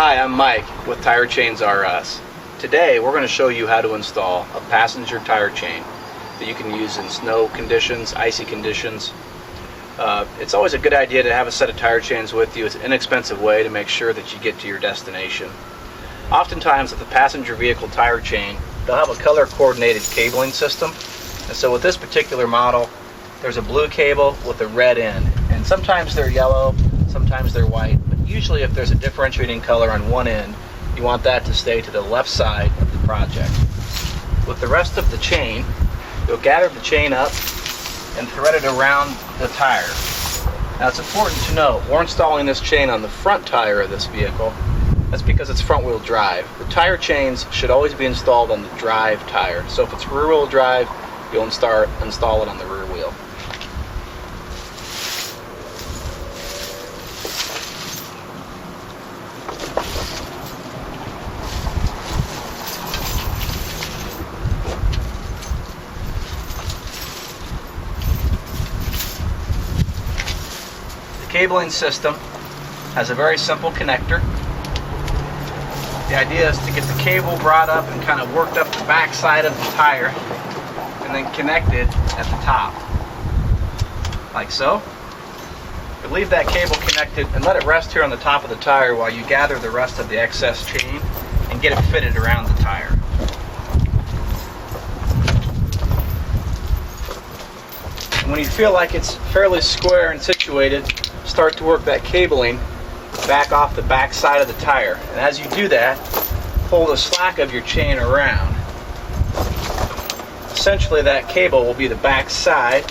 Hi, I'm Mike with Tire Chains R Us. Today we're going to show you how to install a passenger tire chain that you can use in snow conditions, icy conditions. It's always a good idea to have a set of tire chains with you. It's an inexpensive way to make sure that you get to your destination. Oftentimes with the passenger vehicle tire chain, they'll have a color coordinated cabling system. And so with this particular model, there's a blue cable with a red end. And sometimes they're yellow, sometimes they're white. Usually if there's a differentiating color on one end, you want that to stay to the left side of the project. With the rest of the chain, you'll gather the chain up and thread it around the tire. Now it's important to note, we're installing this chain on the front tire of this vehicle. That's because it's front wheel drive. The tire chains should always be installed on the drive tire. So if it's rear wheel drive, you'll install it on the rear wheel. The cabling system has a very simple connector. The idea is to get the cable brought up and kind of worked up the back side of the tire and then connected at the top, like so. You leave that cable connected and let it rest here on the top of the tire while you gather the rest of the excess chain and get it fitted around the tire. And when you feel like it's fairly square and situated, start to work that cabling back off the back side of the tire. And as you do that, pull the slack of your chain around. Essentially that cable will be the back side.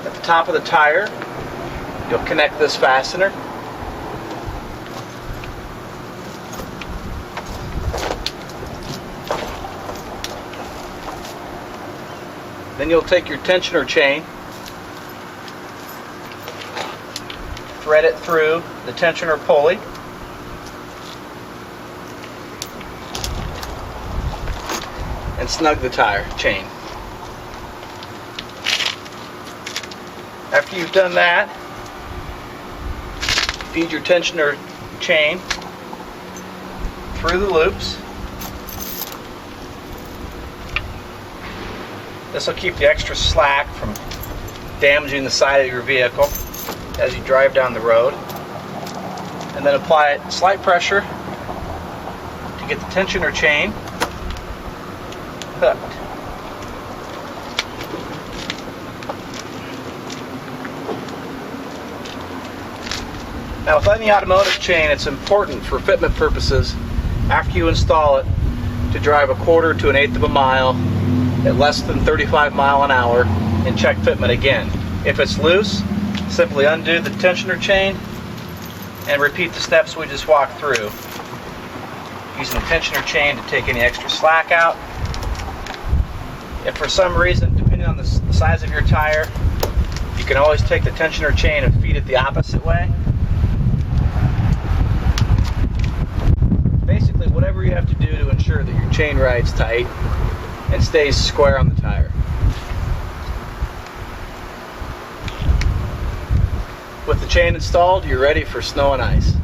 At the top of the tire, you'll connect this fastener. Then you'll take your tensioner chain, thread it through the tensioner pulley, and snug the tire chain. After you've done that, feed your tensioner chain through the loops. This will keep the extra slack from damaging the side of your vehicle as you drive down the road. And then apply slight pressure to get the tensioner chain hooked. Now with any automotive chain, it's important for fitment purposes after you install it to drive 1/4 to 1/8 of a mile at less than 35 miles an hour and check fitment again. If it's loose, simply undo the tensioner chain and repeat the steps we just walked through, using the tensioner chain to take any extra slack out. If for some reason, depending on the size of your tire, you can always take the tensioner chain and feed it the opposite way. Basically, whatever you have to do to ensure that your chain rides tight and stays square on the tire. With the chain installed, you're ready for snow and ice.